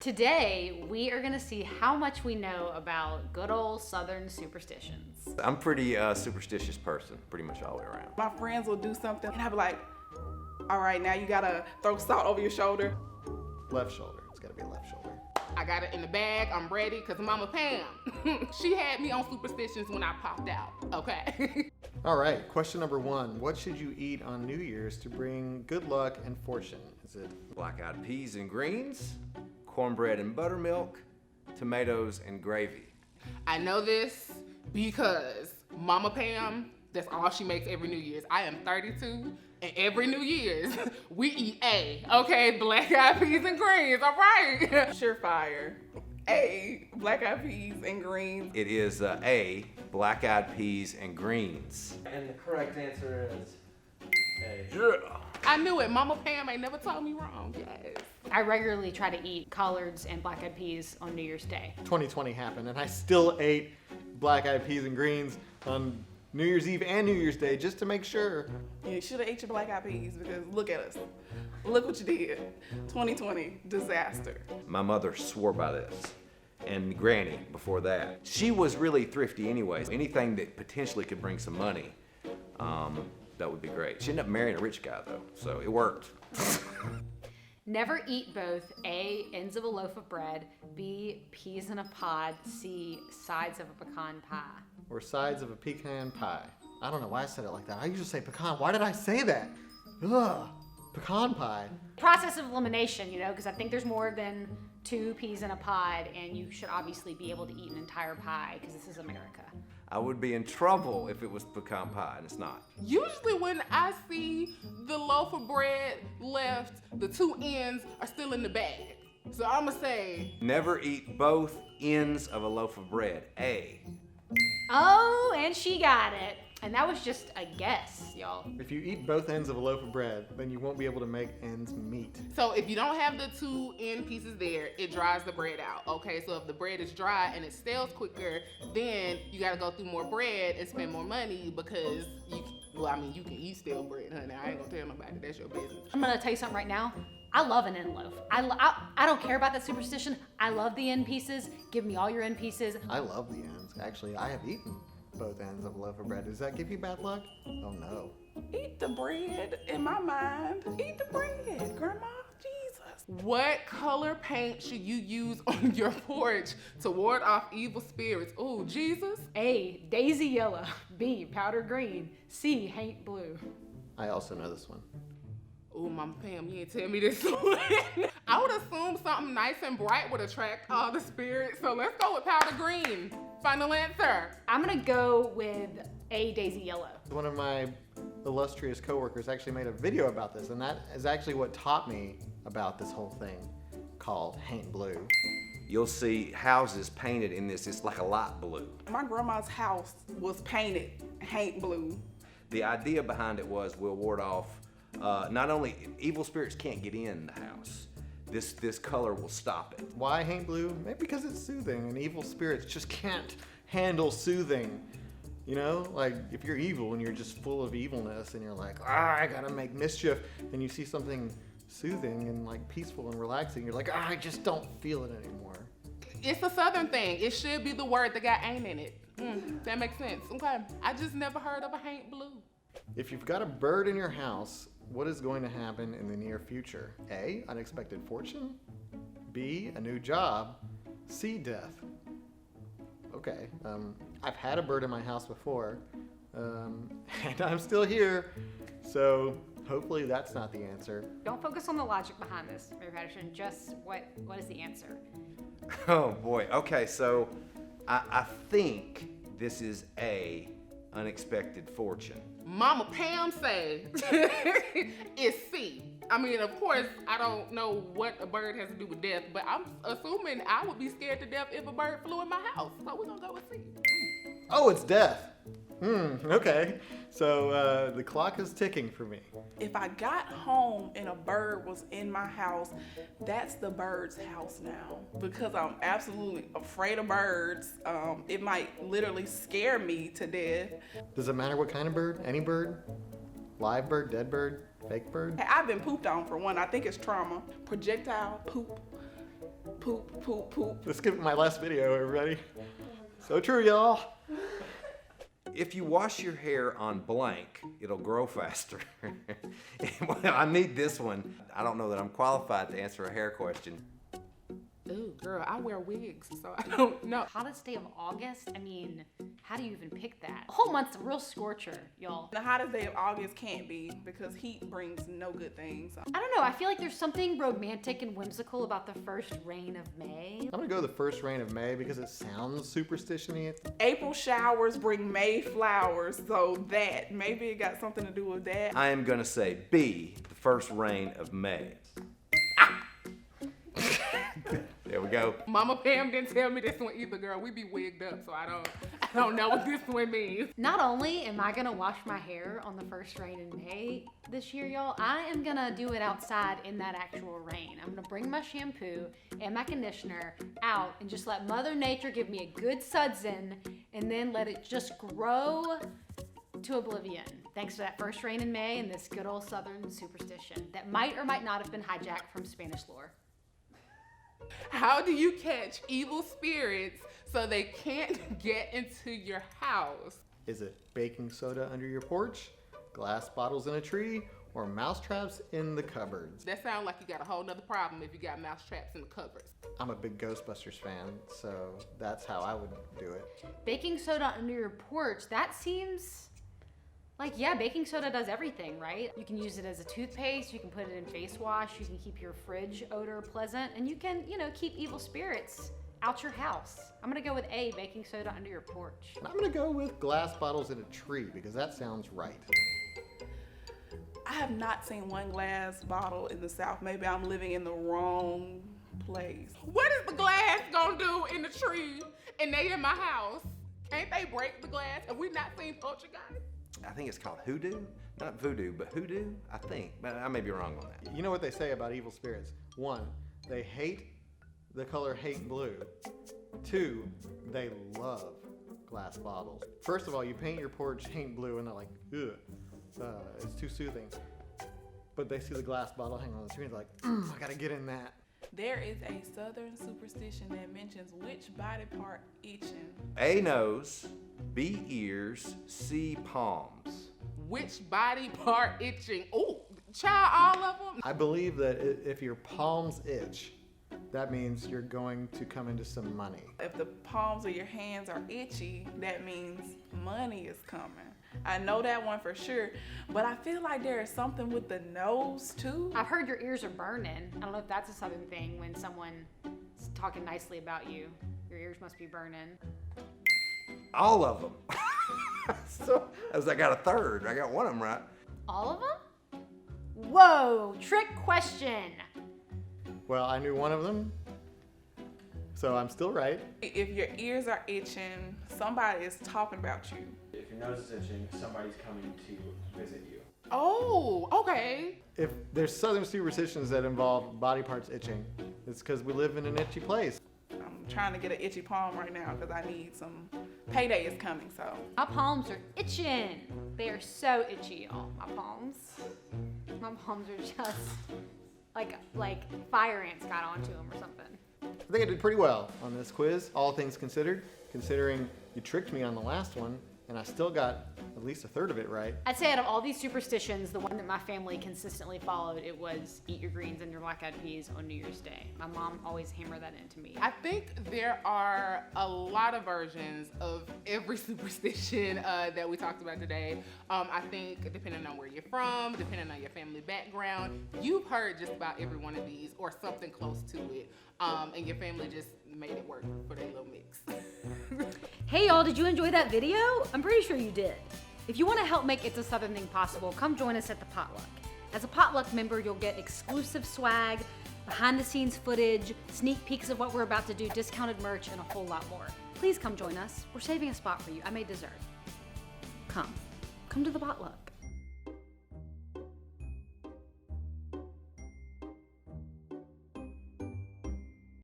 Today, we are gonna see how much we know about good old Southern superstitions. I'm pretty superstitious person, pretty much all the way around. My friends will do something and I'll be like, all right, now you gotta throw salt over your shoulder. Left shoulder. It's gotta be left shoulder. I got it in the bag, I'm ready, cause Mama Pam, she had me on superstitions when I popped out, okay? All right, question number 1. What should you eat on New Year's to bring good luck and fortune? Is it Black-eyed peas and greens, cornbread and buttermilk, tomatoes and gravy. I know this because Mama Pam, that's all she makes every New Year's. I am 32, and every New Year's, we eat A, okay? Black-eyed peas and greens, all right? Surefire. A, black-eyed peas and greens. It is A, black-eyed peas and greens. And the correct answer is A. Yeah. I knew it. Mama Pam ain't never told me wrong. Yes. I regularly try to eat collards and black-eyed peas on New Year's Day. 2020 happened and I still ate black-eyed peas and greens on New Year's Eve and New Year's Day just to make sure. Yeah, you should have ate your black-eyed peas because look at us. Look what you did. 2020, disaster. My mother swore by this, and Granny before that. She was really thrifty anyways. Anything that potentially could bring some money, that would be great. She ended up marrying a rich guy though, so it worked. Never eat both A, ends of a loaf of bread, B, peas in a pod, C, sides of a pecan pie. Or sides of a pecan pie. I don't know why I said it like that. I usually say pecan. Why did I say that? Ugh, pecan pie. Process of elimination, you know, because I think there's more than 2 peas in a pod, and you should obviously be able to eat an entire pie because this is America. I would be in trouble if it was pecan pie, and it's not. Usually when I see the loaf of bread left, the 2 ends are still in the bag. So I'ma say, Never eat both ends of a loaf of bread. A. Oh, and she got it. And that was just a guess, y'all. If you eat both ends of a loaf of bread, then you won't be able to make ends meet. so if you don't have the 2 end pieces there, it dries the bread out, okay? So if the bread is dry and it stales quicker, then you gotta go through more bread and spend more money because you can eat stale bread, honey. I ain't gonna tell nobody, that's your business. I'm gonna tell you something right now. I love an end loaf. I don't care about that superstition. I love the end pieces. Give me all your end pieces. I love the ends. Actually, I have eaten both ends of a loaf of bread. Does that give you bad luck? Oh no. Eat the bread, in my mind. Eat the bread, Grandma. Jesus. What color paint should you use on your porch to ward off evil spirits? Oh, Jesus. A, daisy yellow. B, powder green. C, Haint blue. I also know this one. Oh, Mama Pam, you ain't tell me this one. I would assume something nice and bright would attract all the spirits. So let's go with powder green. Final answer. I'm gonna go with A, daisy yellow. One of my illustrious coworkers actually made a video about this, and that is actually what taught me about this whole thing called Haint blue. You'll see houses painted in this. It's like a light blue. My grandma's house was painted Haint blue. The idea behind it was we'll ward off, not only evil spirits can't get in the house, this color will stop it. Why Haint blue? Maybe because it's soothing, and evil spirits just can't handle soothing. You know, like if you're evil and you're just full of evilness and you're like, I gotta make mischief, and you see something soothing and like peaceful and relaxing, you're like, I just don't feel it anymore. It's a Southern thing. It should be the word that got ain't in it. That makes sense. Okay. I just never heard of a Haint blue. If you've got a bird in your house, what is going to happen in the near future? A, unexpected fortune. B, a new job. C, death. Okay, I've had a bird in my house before, and I'm still here, so hopefully that's not the answer. Don't focus on the logic behind this, Mary Patterson. Just what is the answer? Oh boy, okay, so I think this is A, unexpected fortune. Mama Pam say it's C. I mean, of course, I don't know what a bird has to do with death, but I'm assuming I would be scared to death if a bird flew in my house. So we're gonna go with C. Oh, it's death. Okay. So the clock is ticking for me. If I got home and a bird was in my house, that's the bird's house now. Because I'm absolutely afraid of birds. It might literally scare me to death. Does it matter what kind of bird? Any bird? Live bird, dead bird, fake bird? I've been pooped on for one. I think it's trauma. Projectile poop. Poop, poop, poop. Let's skip my last video, everybody. So true, y'all. If you wash your hair on blank, it'll grow faster. Well, I need this one. I don't know that I'm qualified to answer a hair question. Ooh, girl, I wear wigs, so I don't know. Hottest day of August? I mean, how do you even pick that? A whole month's a real scorcher, y'all. The hottest day of August can't be because heat brings no good things. I don't know, I feel like there's something romantic and whimsical about the first rain of May. I'm gonna go the first rain of May because it sounds superstition-y. April showers bring May flowers, so that maybe it got something to do with that. I am gonna say B, the first rain of May. There we go. Mama Pam didn't tell me this one either, girl. We be wigged up, so I don't know what this one means. Not only am I gonna wash my hair on the first rain in May this year, y'all, I am gonna do it outside in that actual rain. I'm gonna bring my shampoo and my conditioner out and just let Mother Nature give me a good suds-in and then let it just grow to oblivion. Thanks to that first rain in May and this good old Southern superstition that might or might not have been hijacked from Spanish lore. How do you catch evil spirits so they can't get into your house? Is it baking soda under your porch, glass bottles in a tree, or mousetraps in the cupboards? That sounds like you got a whole nother problem if you got mouse traps in the cupboards. I'm a big Ghostbusters fan, so that's how I would do it. Baking soda under your porch, that seems like, yeah, baking soda does everything, right? You can use it as a toothpaste, you can put it in face wash, you can keep your fridge odor pleasant, and you can, keep evil spirits out your house. I'm gonna go with A, baking soda under your porch. And I'm gonna go with glass bottles in a tree because that sounds right. I have not seen one glass bottle in the South. Maybe I'm living in the wrong place. What is the glass gonna do in the tree and they in my house? Can't they break the glass? Have we not seen Poltergeist? I think it's called hoodoo. Not voodoo, but hoodoo, I think. But I may be wrong on that. You know what they say about evil spirits? 1, they hate the color Haint blue. 2, they love glass bottles. First of all, you paint your porch Haint blue and they're like, ugh, it's too soothing. But they see the glass bottle hanging on the tree and they're like, I gotta get in that. There is a Southern superstition that mentions which body part itching. A, nose. B, ears. C, palms. Which body part itching? Ooh, child, all of them? I believe that if your palms itch, that means you're going to come into some money. If the palms of your hands are itchy, that means money is coming. I know that one for sure, but I feel like there is something with the nose too. I've heard your ears are burning. I don't know if that's a Southern thing when someone's talking nicely about you. Your ears must be burning. All of them. So, as I got a third. I got one of them right. All of them? Whoa, trick question. Well, I knew one of them, so I'm still right. If your ears are itching, somebody is talking about you. If your nose is itching, somebody's coming to visit you. Oh, okay. If there's Southern superstitions that involve body parts itching, it's because we live in an itchy place. I'm trying to get an itchy palm right now because I need some payday is coming, so. My palms are itching. They are so itchy, y'all. My palms are just like fire ants got onto them or something. I think I did pretty well on this quiz, all things considered, considering you tricked me on the last one, and I still got at least a third of it right. I'd say out of all these superstitions, the one that my family consistently followed, it was eat your greens and your black-eyed peas on New Year's Day. My mom always hammered that into me. I think there are a lot of versions of every superstition that we talked about today. I think depending on where you're from, depending on your family background, you've heard just about every one of these or something close to it. And your family just made it work for their little mix. Hey y'all, did you enjoy that video? I'm pretty sure you did. If you want to help make It's a Southern Thing possible, come join us at the potluck. As a potluck member, you'll get exclusive swag, behind the scenes footage, sneak peeks of what we're about to do, discounted merch, and a whole lot more. Please come join us. We're saving a spot for you. I made dessert. Come to the potluck.